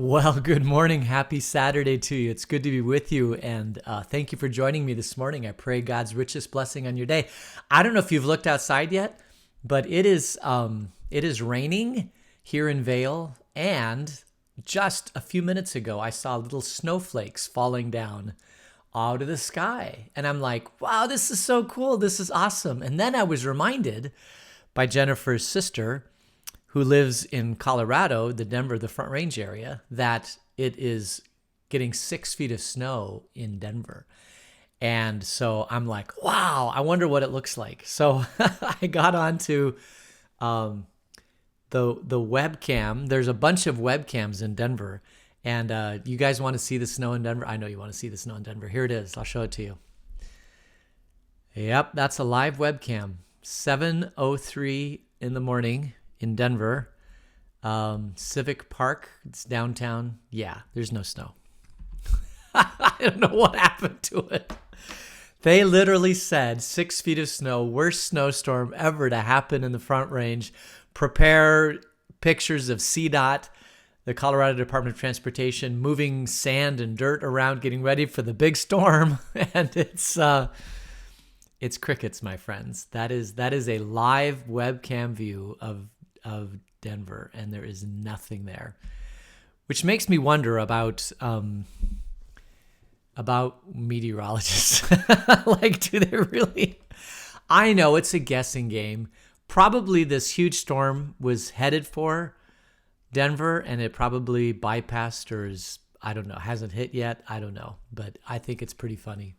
Well, good morning. Happy Saturday to you. It's good to be with you. And thank you for joining me this morning. I pray God's richest blessing on your day. I don't know if you've looked outside yet, but it is raining here in Vail. And just a few minutes ago, I saw little snowflakes falling down out of the sky. And I'm like, wow, this is so cool. This is awesome. And then I was reminded by Jennifer's sister, who lives in Colorado, the Front Range area, that it is getting 6 feet of snow in Denver. And so I'm like, wow, I wonder what it looks like. So I got onto the webcam. There's a bunch of webcams in Denver. And you guys want to see the snow in Denver? I know you want to see the snow in Denver. Here it is. I'll show it to you. Yep, that's a live webcam. 7:03 in the morning in Denver, Civic Park. It's downtown. Yeah, there's no snow. I don't know what happened to it. They literally said 6 feet of snow, worst snowstorm ever to happen in the Front Range. Prepare pictures of CDOT, the Colorado Department of Transportation, moving sand and dirt around, getting ready for the big storm. And it's crickets, my friends. That is a live webcam view of Denver, and there is nothing there, which makes me wonder about meteorologists. Like, do they really? I know it's a guessing game. Probably this huge storm was headed for Denver, and it probably bypassed or I don't know, hasn't hit yet. I don't know, but I think it's pretty funny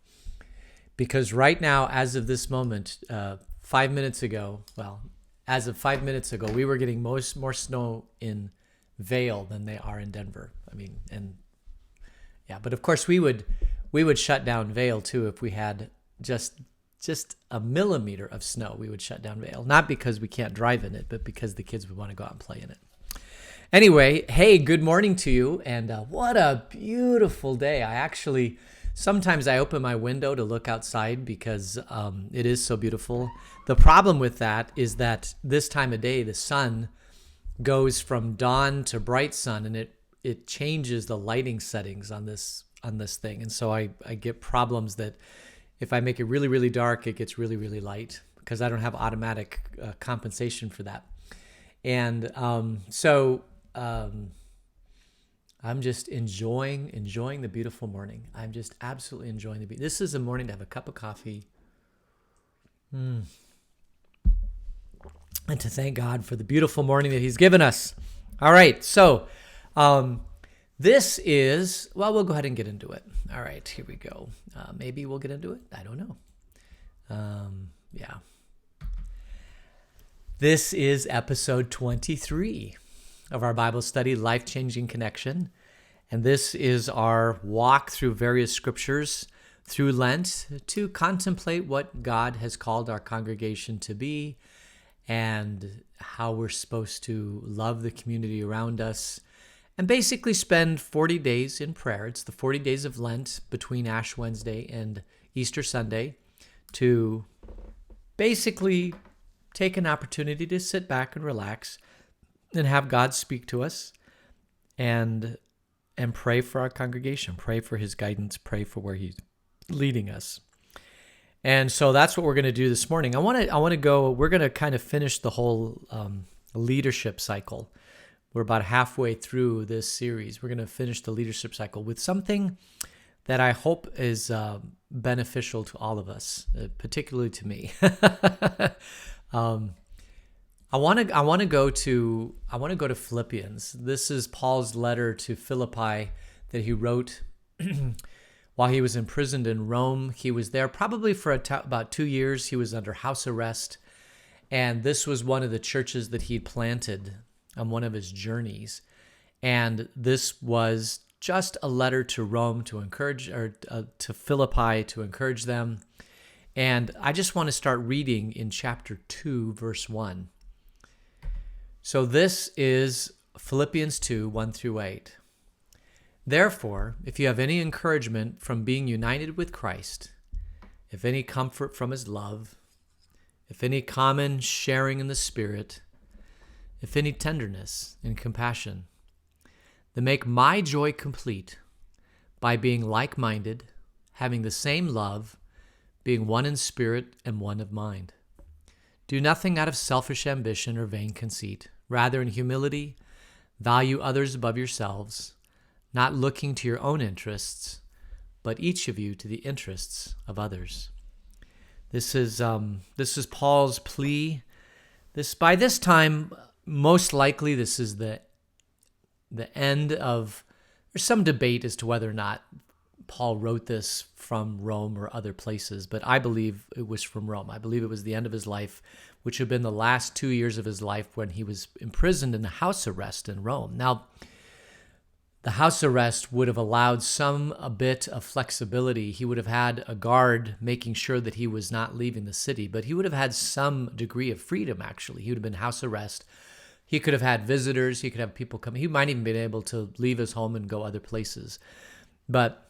because right now, as of this moment, 5 minutes ago, as of 5 minutes ago, we were getting more snow in Vail than they are in Denver. I mean, and yeah, but of course we would shut down Vail too if we had just a millimeter of snow. We would shut down Vail, not because we can't drive in it, but because the kids would want to go out and play in it. Anyway, hey, good morning to you, and what a beautiful day. Sometimes I open my window to look outside because it is so beautiful. The problem with that is that this time of day, the sun goes from dawn to bright sun, and it changes the lighting settings on this thing. And so I get problems that if I make it really, really dark, it gets really, really light because I don't have automatic compensation for that. And I'm just enjoying the beautiful morning. I'm just absolutely enjoying this is a morning to have a cup of coffee. And to thank God for the beautiful morning that He's given us. All right, so this is, we'll go ahead and get into it. All right, here we go. Maybe we'll get into it. I don't know. Yeah. This is episode 23 of our Bible study, Life-Changing Connection. And this is our walk through various scriptures through Lent to contemplate what God has called our congregation to be and how we're supposed to love the community around us and basically spend 40 days in prayer. It's the 40 days of Lent between Ash Wednesday and Easter Sunday to basically take an opportunity to sit back and relax and have God speak to us and pray for our congregation, pray for His guidance, pray for where He's leading us. And so that's what we're going to do this morning. we're going to kind of finish the whole leadership cycle. We're about halfway through this series. We're going to finish the leadership cycle with something that I hope is beneficial to all of us, particularly to me. I want to go to Philippians. This is Paul's letter to Philippi that he wrote while he was imprisoned in Rome. He was there probably for about 2 years. He was under house arrest, and this was one of the churches that he planted on one of his journeys. And this was just a letter to Rome to encourage, or to Philippi to encourage them. And I just want to start reading in chapter 2, verse 1. So this is Philippians 2, 1 through 8. Therefore, if you have any encouragement from being united with Christ, if any comfort from His love, if any common sharing in the Spirit, if any tenderness and compassion, then make my joy complete by being like-minded, having the same love, being one in spirit and one of mind. Do nothing out of selfish ambition or vain conceit. Rather, in humility, value others above yourselves, not looking to your own interests, but each of you to the interests of others. This is Paul's plea. By this time, most likely, this is the end of. There's some debate as to whether or not Paul wrote this from Rome or other places, but I believe it was from Rome. I believe it was the end of his life, which had been the last 2 years of his life when he was imprisoned in a house arrest in Rome. Now, the house arrest would have allowed a bit of flexibility. He would have had a guard making sure that he was not leaving the city, but he would have had some degree of freedom, actually. He would have been house arrest. He could have had visitors. He could have people come. He might even been able to leave his home and go other places. But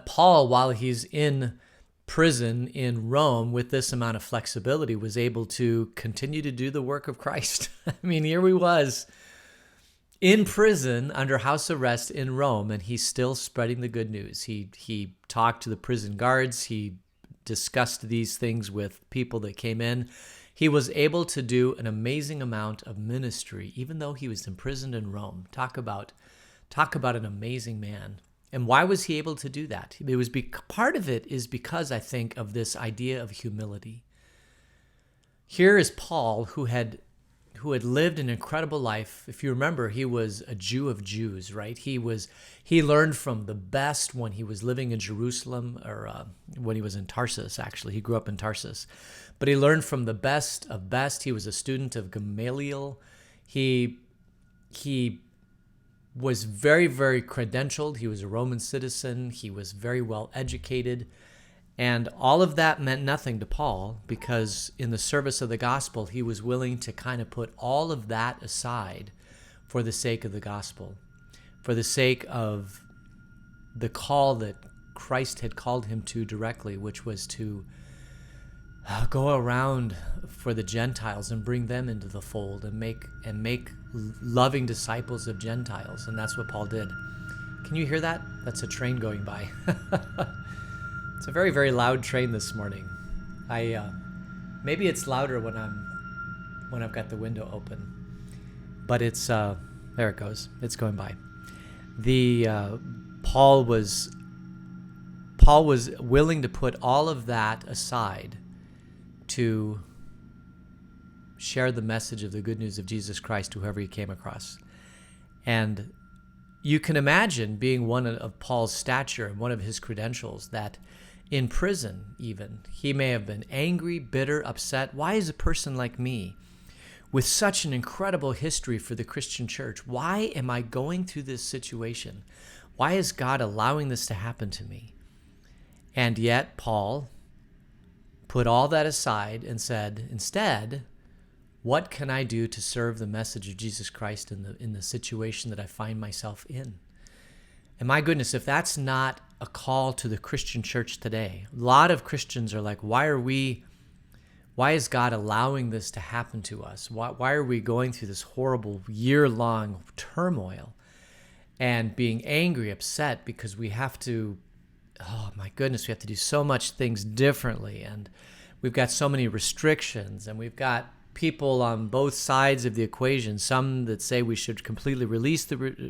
Paul, while he's in prison in Rome with this amount of flexibility, was able to continue to do the work of Christ. I mean, here he was in prison under house arrest in Rome, and he's still spreading the good news. He talked to the prison guards. He discussed these things with people that came in. He was able to do an amazing amount of ministry, even though he was imprisoned in Rome. Talk about an amazing man. And why was he able to do that? Part of it is because, I think, of this idea of humility. Here is Paul, who had lived an incredible life. If you remember, he was a Jew of Jews, right? He learned from the best when he was living in Jerusalem, or when he was in Tarsus, actually. He grew up in Tarsus. But he learned from the best of best. He was a student of Gamaliel. He was very, very credentialed. He was a Roman citizen. He was very well educated. And all of that meant nothing to Paul, because in the service of the gospel, he was willing to kind of put all of that aside for the sake of the gospel, for the sake of the call that Christ had called him to directly, which was to go around for the Gentiles and bring them into the fold and make loving disciples of Gentiles. And that's what Paul did. Can you hear that? That's a train going by. It's a very, very loud train this morning. Maybe it's louder when I've got the window open, but it's there it goes. It's going by. Paul was willing to put all of that aside to share the message of the good news of Jesus Christ to whoever he came across. And you can imagine being one of Paul's stature and one of his credentials, that in prison even, he may have been angry, bitter, upset. Why is a person like me, with such an incredible history for the Christian church, why am I going through this situation? Why is God allowing this to happen to me? And yet Paul put all that aside and said, instead, what can I do to serve the message of Jesus Christ in the situation that I find myself in? And my goodness, if that's not a call to the Christian church today, a lot of Christians are like, why is God allowing this to happen to us? Why are we going through this horrible year-long turmoil and being angry, upset because we have to, oh my goodness, we have to do so much things differently, and we've got so many restrictions, and we've got people on both sides of the equation. Some that say we should completely release the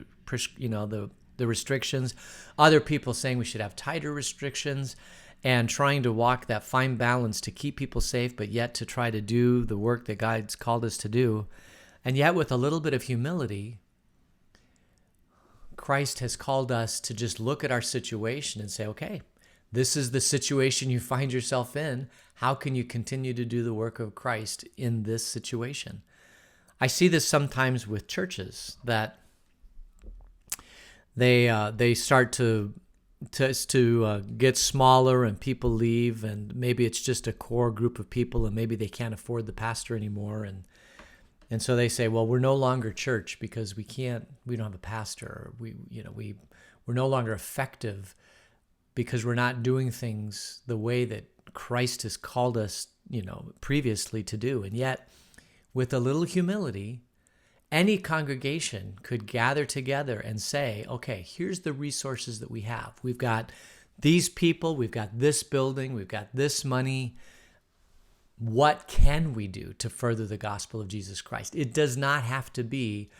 restrictions. Other people saying we should have tighter restrictions, and trying to walk that fine balance to keep people safe, but yet to try to do the work that God's called us to do. And yet with a little bit of humility, Christ has called us to just look at our situation and say, okay, this is the situation you find yourself in. How can you continue to do the work of Christ in this situation? I see this sometimes with churches, that they start to get smaller and people leave, and maybe it's just a core group of people, and maybe they can't afford the pastor anymore, and so they say, well, we're no longer church because we don't have a pastor. We're no longer effective because we're not doing things the way that Christ has called us, previously to do. And yet, with a little humility any congregation could gather together and say, okay, here's the resources that we have. We've got these people, we've got this building, we've got this money. What can we do to further the gospel of Jesus Christ? It does not have to be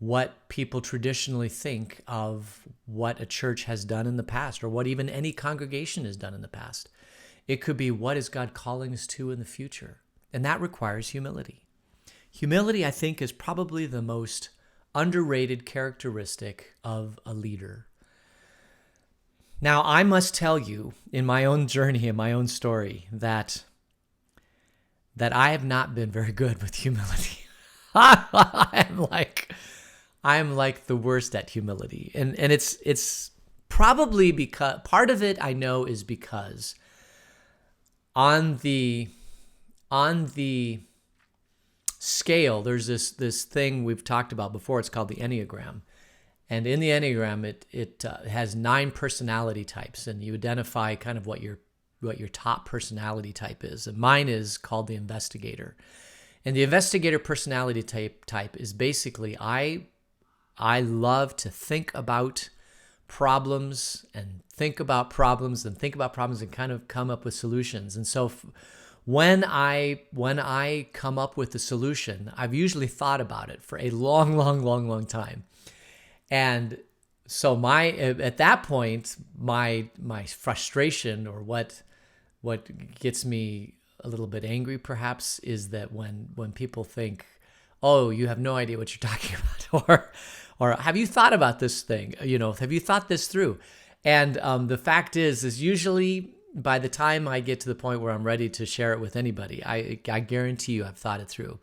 what people traditionally think of what a church has done in the past, or what even any congregation has done in the past. It could be, what is God calling us to in the future? And that requires humility. Humility, I think, is probably the most underrated characteristic of a leader. Now, I must tell you, in my own journey, in my own story, that I have not been very good with humility. I'm like the worst at humility. And it's probably because, part of it I know is because on the scale, there's this thing we've talked about before. It's called the Enneagram. And in the Enneagram, it has 9 personality types, and you identify kind of what your top personality type is. And mine is called the investigator. And the investigator personality type is basically, I love to think about problems and think about problems and think about problems and kind of come up with solutions. And so when I come up with a solution, I've usually thought about it for a long time. And so at that point, my frustration, or what gets me a little bit angry perhaps, is that when people think, oh, you have no idea what you're talking about, or have you thought about this thing? Have you thought this through? And the fact is usually by the time I get to the point where I'm ready to share it with anybody, I guarantee you I've thought it through.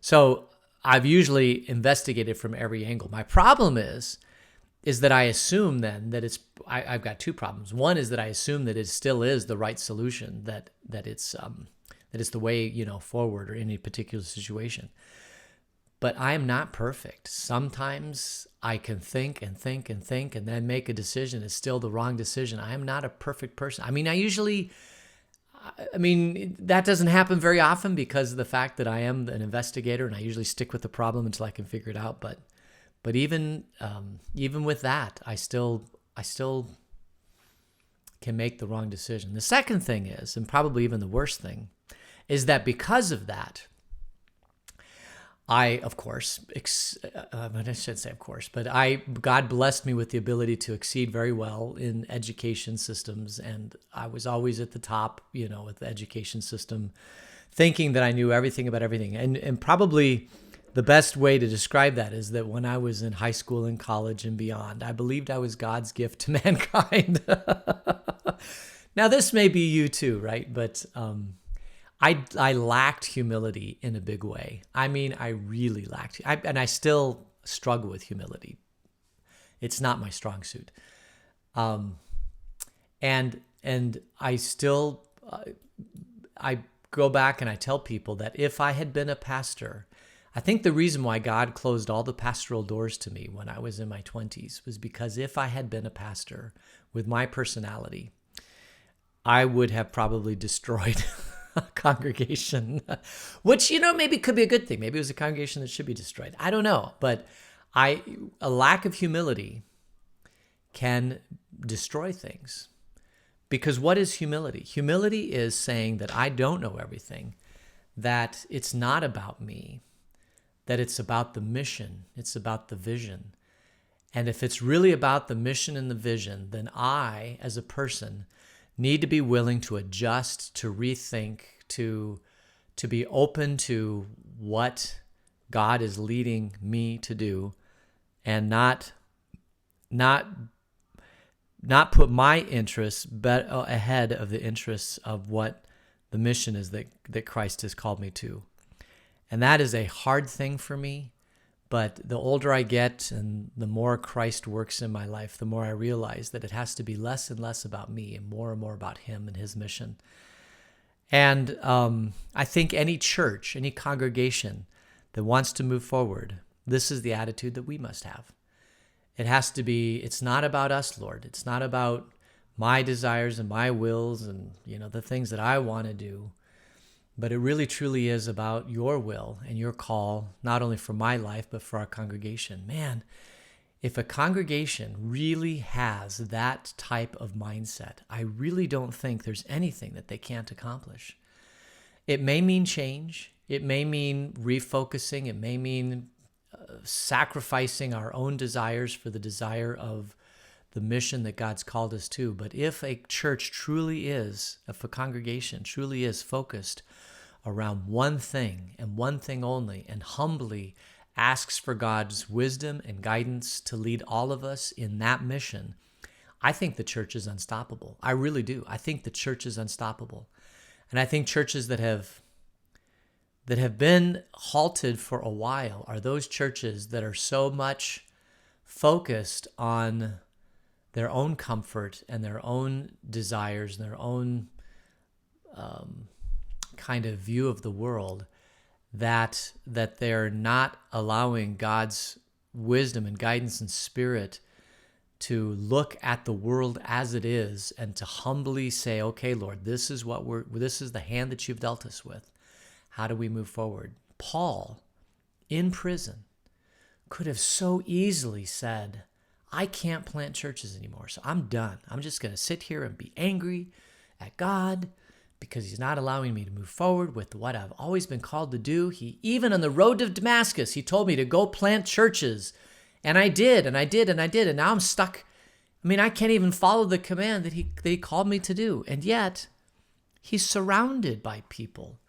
So I've usually investigated from every angle. My problem is that I assume then that I've got 2 problems. One is that I assume that it still is the right solution, that it's the way, forward, or any particular situation. But I am not perfect. Sometimes I can think and then make a decision. It's still the wrong decision. I am not a perfect person. That doesn't happen very often because of the fact that I am an investigator, and I usually stick with the problem until I can figure it out. But even with that, I still can make the wrong decision. The second thing is, and probably even the worst thing, is that because of that, I, of course, I shouldn't say of course, but God blessed me with the ability to exceed very well in education systems, and I was always at the top, with the education system, thinking that I knew everything about everything. And probably the best way to describe that is that when I was in high school and college and beyond, I believed I was God's gift to mankind. Now, this may be you too, right? But I lacked humility in a big way. I really lacked, and I still struggle with humility. It's not my strong suit. And I still, I go back and I tell people that if I had been a pastor, I think the reason why God closed all the pastoral doors to me when I was in my 20s was because if I had been a pastor with my personality, I would have probably destroyed a congregation, which, maybe could be a good thing. Maybe it was a congregation that should be destroyed. I don't know. But a lack of humility can destroy things. Because what is humility? Humility is saying that I don't know everything, that it's not about me, that it's about the mission, it's about the vision. And if it's really about the mission and the vision, then I, as a person, need to be willing to adjust, to rethink, to be open to what God is leading me to do, and not put my interests ahead of the interests of what the mission is that Christ has called me to. And that is a hard thing for me, but the older I get and the more Christ works in my life, the more I realize that it has to be less and less about me and more about him and his mission. And I think any church, any congregation that wants to move forward, this is the attitude that we must have. It has to be, it's not about us, Lord. It's not about my desires and my wills and, the things that I want to do. But it really truly is about your will and your call, not only for my life, but for our congregation. Man, if a congregation really has that type of mindset, I really don't think there's anything that they can't accomplish. It may mean change. It may mean refocusing. It may mean sacrificing our own desires for the desire of the mission that God's called us to. But if a church truly is, if a congregation truly is focused around one thing and one thing only, and humbly asks for God's wisdom and guidance to lead all of us in that mission, I think the church is unstoppable. I really do. I think the church is unstoppable. And I think churches that have been halted for a while are those churches that are so much focused on their own comfort and their own desires and their own kind of view of the world that they're not allowing God's wisdom and guidance and spirit to look at the world as it is and to humbly say, okay, Lord, this is the hand that you've dealt us with. How do we move forward? Paul, in prison, could have so easily said, I can't plant churches anymore, so I'm done. I'm just going to sit here and be angry at God because he's not allowing me to move forward with what I've always been called to do. Even on the road to Damascus, he told me to go plant churches. And I did, and now I'm stuck. I mean, I can't even follow the command that he called me to do. And yet, he's surrounded by people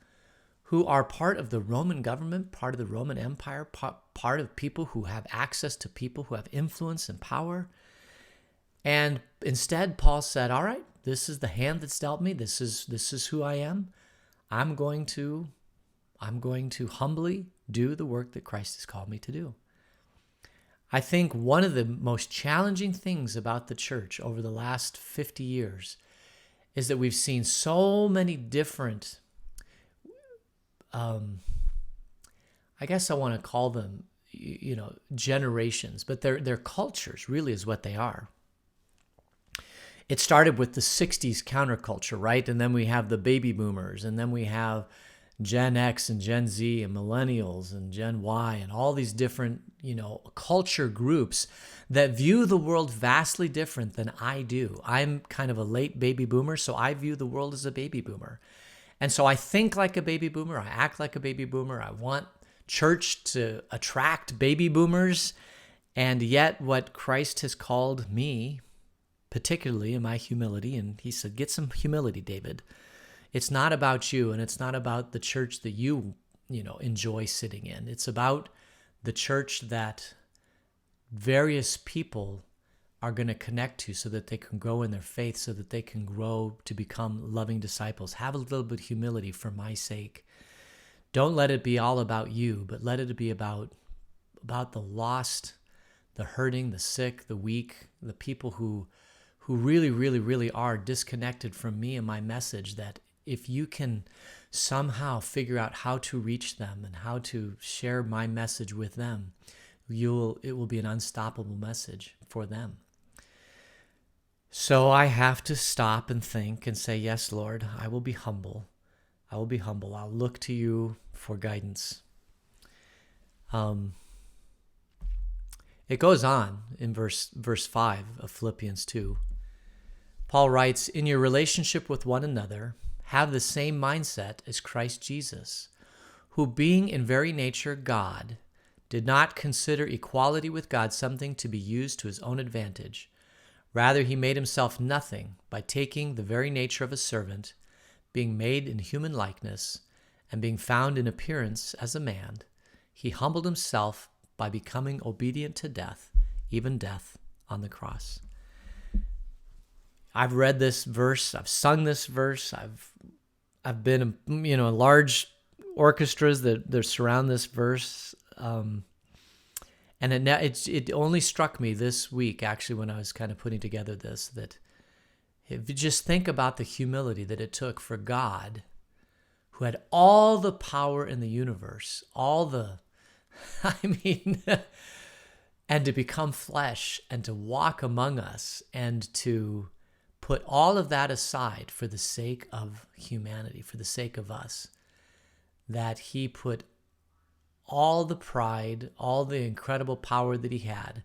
who are part of the Roman government, part of the Roman Empire, part of people who have access to people who have influence and power. And instead, Paul said, all right, this is the hand that's dealt me. This is who I am. I'm going to humbly do the work that Christ has called me to do. I think one of the most challenging things about the church over the last 50 years is that we've seen so many different, I guess I want to call them, generations, but they're cultures really is what they are. It started with the 60s counterculture, right? And then we have the baby boomers, and then we have Gen X and Gen Z and millennials and Gen Y and all these different, culture groups that view the world vastly different than I do. I'm kind of a late baby boomer, so I view the world as a baby boomer. And so I think like a baby boomer. I act like a baby boomer. I want church to attract baby boomers. And yet what Christ has called me, particularly in my humility, and he said, get some humility, David. It's not about you, and it's not about the church that you enjoy sitting in. It's about the church that various people are going to connect to so that they can grow in their faith, so that they can grow to become loving disciples. Have a little bit of humility for my sake. Don't let it be all about you, but let it be about the lost, the hurting, the sick, the weak, the people who really, really, really are disconnected from me and my message, that if you can somehow figure out how to reach them and how to share my message with them, it will be an unstoppable message for them. So I have to stop and think and say, yes, Lord, I will be humble. I will be humble. I'll look to you for guidance. It goes on in verse 5 of Philippians 2. Paul writes, in your relationship with one another, have the same mindset as Christ Jesus, who being in very nature God, did not consider equality with God something to be used to his own advantage. Rather, he made himself nothing by taking the very nature of a servant, being made in human likeness, and being found in appearance as a man. He humbled himself by becoming obedient to death, even death on the cross. I've read this verse. I've sung this verse. I've been, in large orchestras that surround this verse. And it only struck me this week, actually, when I was kind of putting together this, that if you just think about the humility that it took for God, who had all the power in the universe, and to become flesh and to walk among us and to put all of that aside for the sake of humanity, for the sake of us. that he put all the pride, all the incredible power that he had,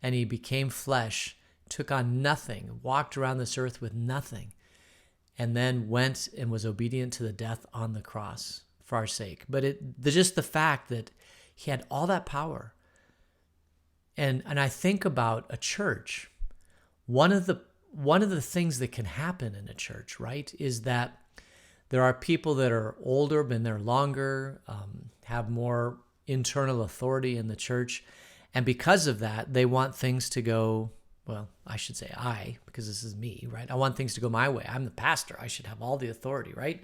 and he became flesh, took on nothing, walked around this earth with nothing, and then went and was obedient to the death on the cross for our sake. But just the fact that he had all that power. And I think about a church. One of the things that can happen in a church, right, is that there are people that are older, been there longer, have more internal authority in the church. And because of that, they want things to go, well, I should say because this is me, right? I want things to go my way. I'm the pastor. I should have all the authority, right?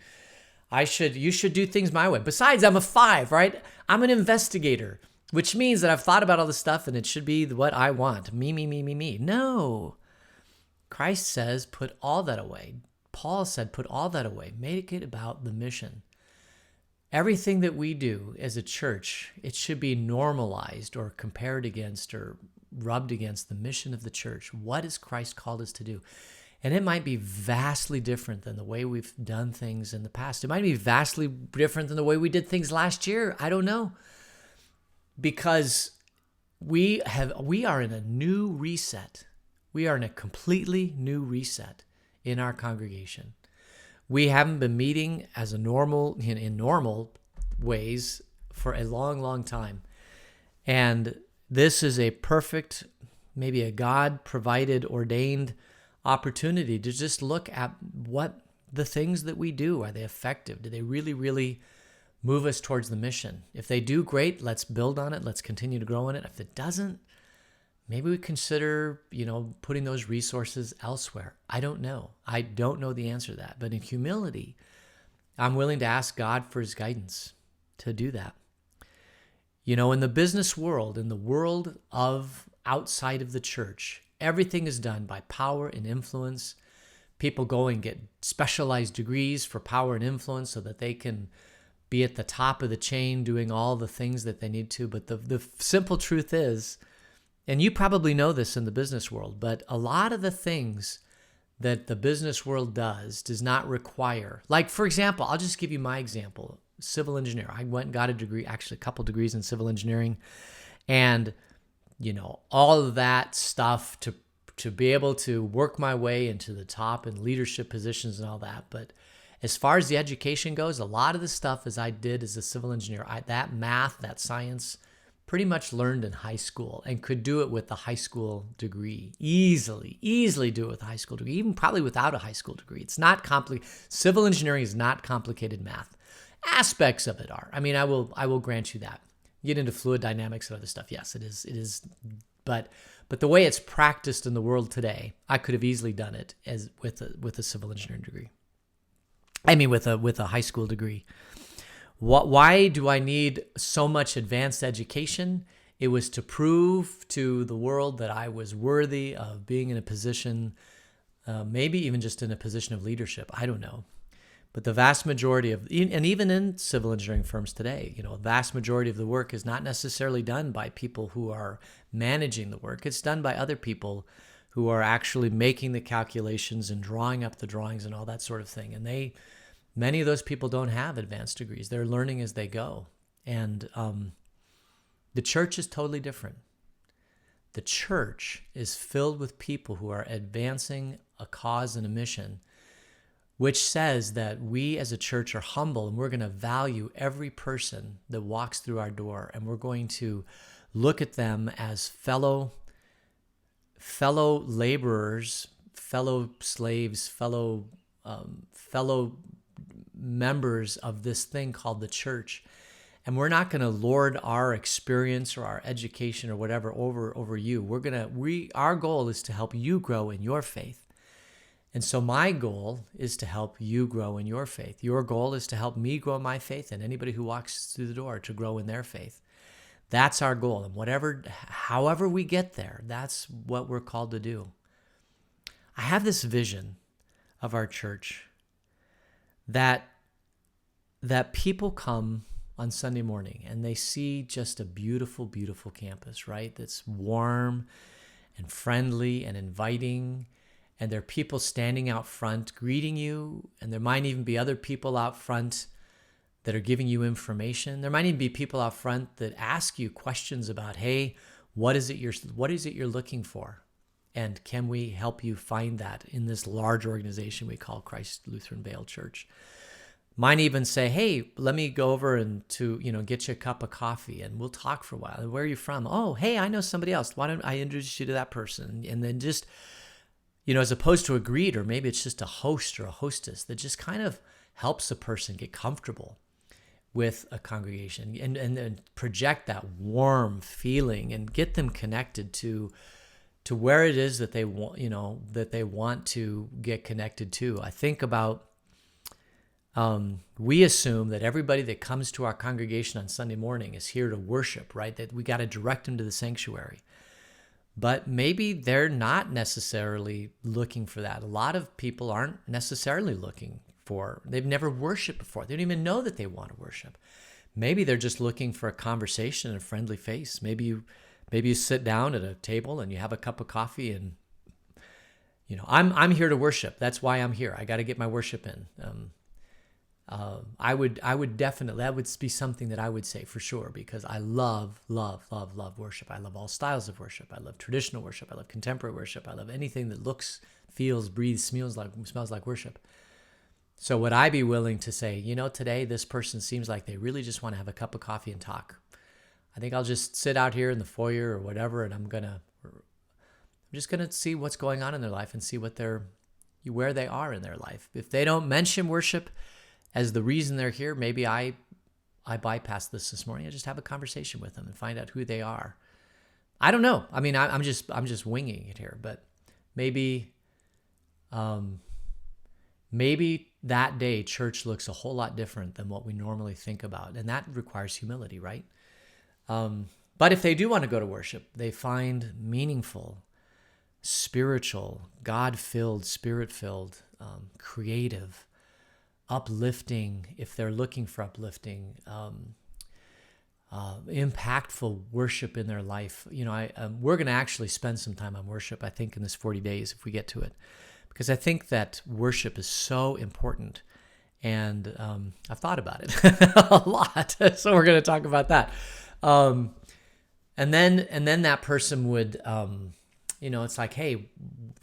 You should do things my way. Besides, I'm a 5, right? I'm an investigator, which means that I've thought about all this stuff and it should be what I want. Me, me, me, me, me. No. Christ says, put all that away. Paul said, put all that away. Make it about the mission. Everything that we do as a church, it should be normalized or compared against or rubbed against the mission of the church. What has Christ called us to do? And it might be vastly different than the way we've done things in the past. It might be vastly different than the way we did things last year. I don't know. Because we are in a new reset. We are in a completely new reset in our congregation. We haven't been meeting as in normal ways for a long, long time. And this is a perfect, maybe a God-provided, ordained opportunity to just look at what the things that we do, are they effective? Do they really, really move us towards the mission? If they do, great, let's build on it. Let's continue to grow in it. If it doesn't, maybe we consider, putting those resources elsewhere. I don't know. I don't know the answer to that. But in humility, I'm willing to ask God for his guidance to do that. In the business world, in the world of outside of the church, everything is done by power and influence. People go and get specialized degrees for power and influence so that they can be at the top of the chain doing all the things that they need to. But the simple truth is, and you probably know this in the business world, but a lot of the things that the business world does not require, like, for example, I'll just give you my example, civil engineer. I went and got a degree, actually a couple degrees in civil engineering, and, all of that stuff to be able to work my way into the top and leadership positions and all that. But as far as the education goes, a lot of the stuff as I did as a civil engineer, that math, that science, pretty much learned in high school and could do it with a high school degree. Easily do it with a high school degree, even probably without a high school degree. It's not complicated. Civil engineering is not complicated math. Aspects of it are. I mean, I will grant you that. You get into fluid dynamics and other stuff. Yes, it is. But the way it's practiced in the world today, I could have easily done it as with a civil engineering degree. I mean, with a high school degree. Why do I need so much advanced education? It was to prove to the world that I was worthy of being in a position, maybe even just in a position of leadership. I don't know. But the vast majority of, and even in civil engineering firms today, the vast majority of the work is not necessarily done by people who are managing the work. It's done by other people who are actually making the calculations and drawing up the drawings and all that sort of thing. And many of those people don't have advanced degrees. They're learning as they go. And the church is totally different. The church is filled with people who are advancing a cause and a mission, which says that we as a church are humble and we're going to value every person that walks through our door, and we're going to look at them as fellow laborers, fellow slaves, fellow members of this thing called the church. And we're not going to lord our experience or our education or whatever over you. Our goal is to help you grow in your faith. And so my goal is to help you grow in your faith. Your goal is to help me grow in my faith, and anybody who walks through the door to grow in their faith. That's our goal. And however we get there, that's what we're called to do. I have this vision of our church that people come on Sunday morning and they see just a beautiful, beautiful campus, right? That's warm and friendly and inviting. And there are people standing out front greeting you. And there might even be other people out front that are giving you information. There might even be people out front that ask you questions about, hey, what is it you're looking for? And can we help you find that in this large organization we call Christ Lutheran Vale Church? Might even say, hey, let me go over and get you a cup of coffee and we'll talk for a while. Where are you from? Oh, hey, I know somebody else. Why don't I introduce you to that person? And then just, as opposed to a greet, or maybe it's just a host or a hostess that just kind of helps a person get comfortable with a congregation and then project that warm feeling and get them connected to where it is that they want, that they want to get connected to. I think about, we assume that everybody that comes to our congregation on Sunday morning is here to worship, right? That we got to direct them to the sanctuary. But maybe they're not necessarily looking for that. A lot of people aren't necessarily looking for, they've never worshiped before. They don't even know that they want to worship. Maybe they're just looking for a conversation and a friendly face. Maybe you sit down at a table and you have a cup of coffee and, I'm here to worship. That's why I'm here. I got to get my worship in. I would definitely, that would be something that I would say for sure, because I love worship. I love all styles of worship. I love traditional worship. I love contemporary worship. I love anything that looks, feels, breathes, smells like worship. So would I be willing to say, today this person seems like they really just want to have a cup of coffee and talk. I think I'll just sit out here in the foyer or whatever, and I'm just going to see what's going on in their life and see where they are in their life. If they don't mention worship as the reason they're here, maybe I bypass this morning. I just have a conversation with them and find out who they are. I don't know. I mean, I'm just winging it here, but maybe that day church looks a whole lot different than what we normally think about, and that requires humility, right? But if they do want to go to worship, they find meaningful, spiritual, God-filled, Spirit-filled, creative, uplifting, if they're looking for uplifting, impactful worship in their life. We're going to actually spend some time on worship, I think, in this 40 days if we get to it, because I think that worship is so important, and I've thought about it a lot. So we're going to talk about that, and then that person would, it's like, hey,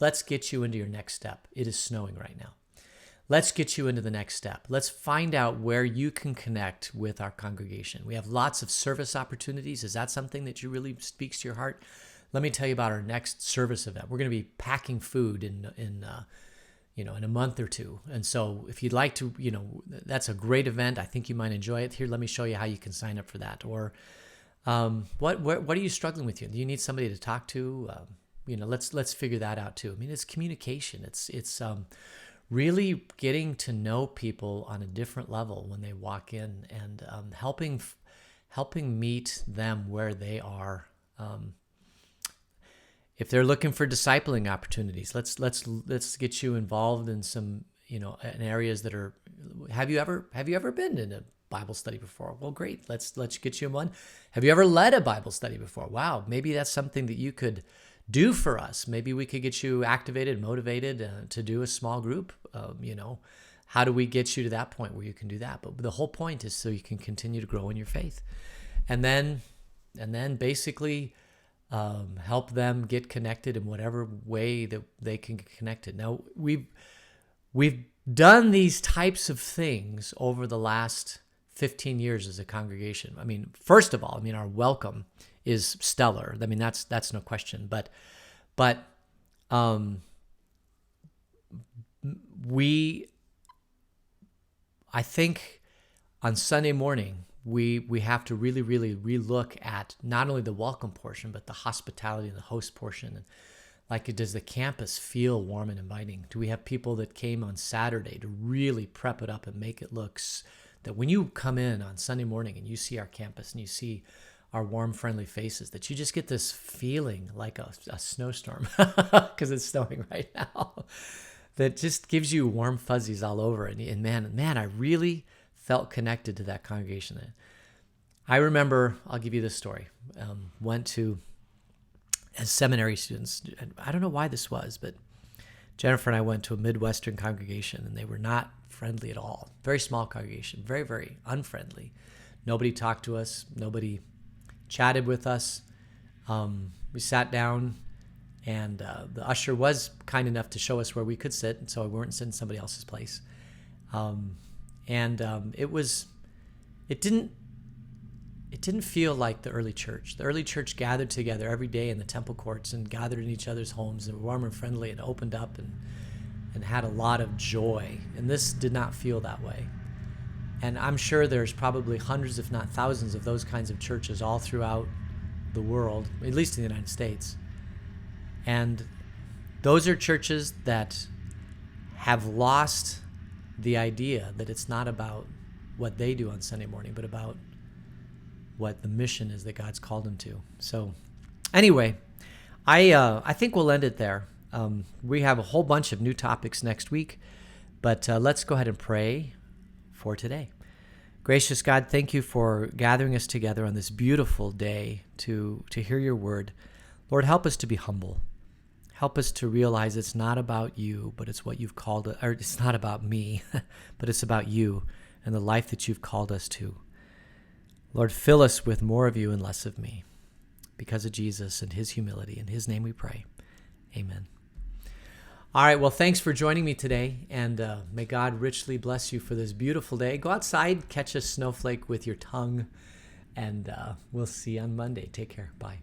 let's get you into your next step. It is snowing right now. Let's get you into the next step. Let's find out where you can connect with our congregation. We have lots of service opportunities. Is that something that you really speaks to your heart? Let me tell you about our next service event. We're going to be packing food in a month or two. And so if you'd like to, that's a great event. I think you might enjoy it. Here, let me show you how you can sign up for that. Or what are you struggling with? Do you need somebody to talk to? Let's figure that out too. I mean, it's communication. It's really getting to know people on a different level when they walk in, and helping meet them where they are. If they're looking for discipling opportunities, let's get you involved in some, in areas that are. Have you ever been in a Bible study before? Well, great. Let's get you in one. Have you ever led a Bible study before? Wow, maybe that's something that you could do for us. Maybe we could get you activated, motivated to do a small group. How do we get you to that point where you can do that? But the whole point is so you can continue to grow in your faith, and then basically help them get connected in whatever way that they can get connected. Now we've done these types of things over the last 15 years as a congregation. I mean, first of all, our welcome is stellar. I mean, that's no question. But I think on Sunday morning, we have to really, really relook at not only the welcome portion, but the hospitality and the host portion. And does the campus feel warm and inviting? Do we have people that came on Saturday to really prep it up and make it look that when you come in on Sunday morning and you see our campus and you see our warm, friendly faces, that you just get this feeling like a snowstorm, because it's snowing right now, that just gives you warm fuzzies all over. And man, I really felt connected to that congregation. I remember, I'll give you this story, went to, as seminary students, I don't know why this was, but Jennifer and I went to a Midwestern congregation, and they were not friendly at all. Very small congregation, very, very unfriendly. Nobody talked to us. Nobody chatted with us. We sat down, and the usher was kind enough to show us where we could sit, and so we weren't sitting in somebody else's place. It didn't feel like the early church. The early church gathered together every day in the temple courts and gathered in each other's homes and were warm and friendly and opened up and had a lot of joy. And this did not feel that way. And I'm sure there's probably hundreds, if not thousands, of those kinds of churches all throughout the world, at least in the United States. And those are churches that have lost the idea that it's not about what they do on Sunday morning, but about what the mission is that God's called them to. So anyway, I think we'll end it there. We have a whole bunch of new topics next week, but let's go ahead and pray for today. Gracious God, thank you for gathering us together on this beautiful day to hear your word. Lord, help us to be humble. Help us to realize it's not about you, but it's what you've called, or it's not about me, but it's about you and the life that you've called us to. Lord, fill us with more of you and less of me. Because of Jesus and his humility. In his name we pray. Amen. All right, well, thanks for joining me today, and may God richly bless you for this beautiful day. Go outside, catch a snowflake with your tongue, and we'll see you on Monday. Take care. Bye.